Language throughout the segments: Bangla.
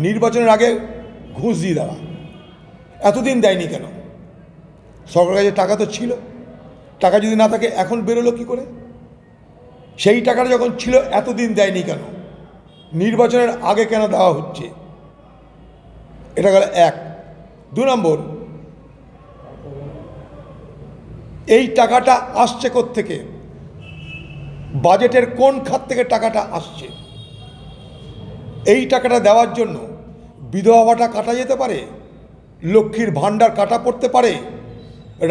নির্বাচনের আগে ঘুষ দিয়ে দেওয়া, এতদিন দেয়নি কেন? সরকারের কাছে টাকা তো ছিল, টাকা যদি না থাকে এখন বেরোলো কী করে? সেই টাকাটা যখন ছিল এতদিন দেয়নি কেন? নির্বাচনের আগে কেন দেওয়া হচ্ছে? এটা গেল এক। 2 নম্বর, এই টাকাটা আসছে কোত্থেকে? বাজেটের কোন খাত থেকে টাকাটা আসছে? এই টাকাটা দেওয়ার জন্য বিধবা ভাতা কাটা যেতে পারে, লক্ষ্মীর ভাণ্ডার কাটা পড়তে পারে,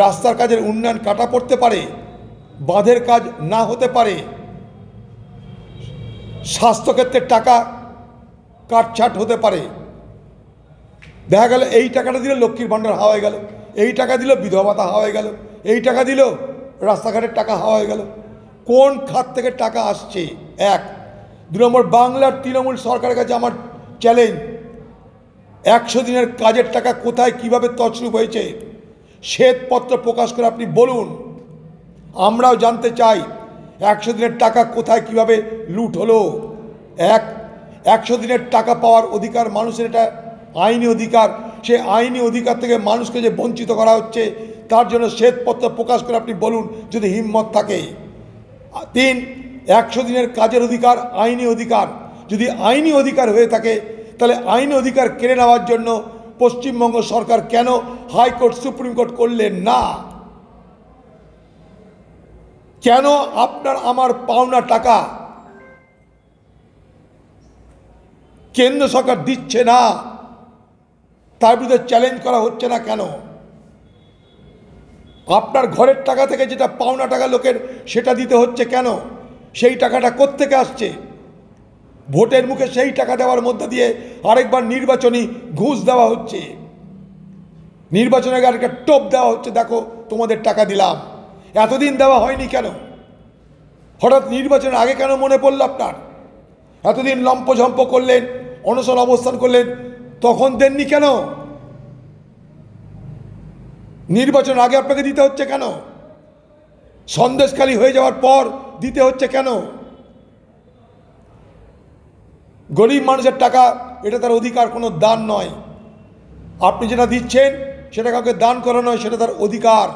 রাস্তার কাজের উন্নয়ন কাটা পড়তে পারে, বাঁধের কাজ না হতে পারে, স্বাস্থ্যক্ষেত্রের টাকা কাটছাট হতে পারে। দেখা গেল এই টাকাটা দিল লক্ষ্মীর ভাণ্ডার হাওয়া হয়ে গেল, এই টাকা দিল বিধবা ভাতা হাওয়া হয়ে গেল, এই টাকা দিল রাস্তাঘাটের টাকা হাওয়া হয়ে গেল। কোন খাত থেকে টাকা আসছে? এক। 2 নম্বর, বাংলার তৃণমূল সরকারের কাছে আমার চ্যালেঞ্জ, 100 দিনের কাজের টাকা কোথায় কিভাবে তছরূপ হয়েছে শ্বেতপত্র প্রকাশ করে আপনি বলুন। আমরাও জানতে চাই 100 দিনের টাকা কোথায় কিভাবে লুট হলো। 100 দিনের টাকা পাওয়ার অধিকার মানুষের, এটা আইনি অধিকার। সে আইনি অধিকার থেকে মানুষকে যে বঞ্চিত করা হচ্ছে তার জন্য শ্বেতপত্র প্রকাশ করে আপনি বলুন যদি হিম্মত থাকে। 3, 100 দিনের কাজের অধিকার আইনি অধিকার। যদি আইনি অধিকার হয়ে থাকে তাহলে আইনি অধিকার কেড়ে নেওয়ার জন্য পশ্চিমবঙ্গ সরকার কেন হাইকোর্ট সুপ্রিম কোর্ট করলেন না? কেন আপনার আমার পাওনা টাকা কেন্দ্র সরকার দিচ্ছে না? তার বিরুদ্ধে চ্যালেঞ্জ করা হচ্ছে না কেন? আপনার ঘরের টাকা থেকে যেটা পাওনা টাকা লোকের সেটা দিতে হচ্ছে কেন? সেই টাকাটা কোত্থেকে আসছে? ভোটের মুখে সেই টাকা দেওয়ার মধ্যে দিয়ে আরেকবার নির্বাচনী ঘুষ দেওয়া হচ্ছে, নির্বাচনের আগে আরেকটা টোপ দেওয়া হচ্ছে, দেখো তোমাদের টাকা দিলাম। এতদিন দেওয়া হয়নি কেন? হঠাৎ নির্বাচনের আগে কেন মনে পড়ল আপনার? এতদিন লম্পঝম্প করলেন, অনশন অবস্থান করলেন, তখন দেননি কেন? নির্বাচন আগে আপনাকে দিতে হচ্ছে কেন? সন্দেশখালী হয়ে যাওয়ার পর দিতে হচ্ছে কেন? গরিব মানুষের টাকা, এটা তার অধিকার, কোনো দান নয়। আপনি যেটা দিচ্ছেন সেটা কাউকে দান করা নয়, সেটা তার অধিকার।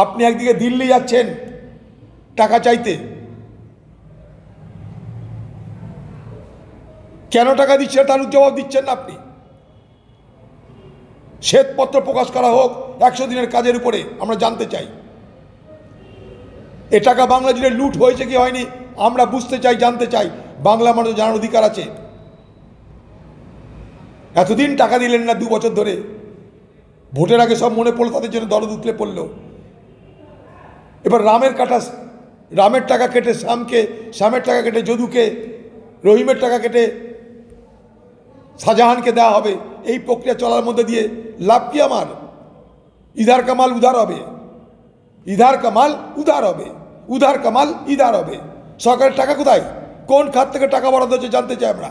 আপনি একদিকে দিল্লি যাচ্ছেন টাকা চাইতে, কেন টাকা দিচ্ছেন তার জবাব দিচ্ছেন না আপনি। শ্বেতপত্র প্রকাশ করা হোক 100 দিনের কাজের উপরে, আমরা জানতে চাই এ টাকা বাংলা জুড়ে লুট হয়েছে কি হয়নি আমরা বুঝতে চাই, জানতে চাই। বাংলা মানুষ জানার অধিকার আছে। এতদিন টাকা দিলেন না, 2 বছর ধরে। ভোটের আগে সব মনে পড়লো, তাদের জন্য দরদ উতলে পড়লো। এবার রামের টাকা কেটে শ্যামকে, শ্যামের টাকা কেটে যদুকে, রহিমের টাকা কেটে শাহজাহানকে দেওয়া হবে। এই প্রক্রিয়া চলার মধ্যে দিয়ে লাভ কি আমার? ইধার কামাল উধার হবে, ইধার কামাল উধার হবে, উধার কামাল ইধার হবে। সরকারের টাকা কোথায়, কোন খাত থেকে টাকা বরাদ্দ হচ্ছে জানতে চাই আমরা।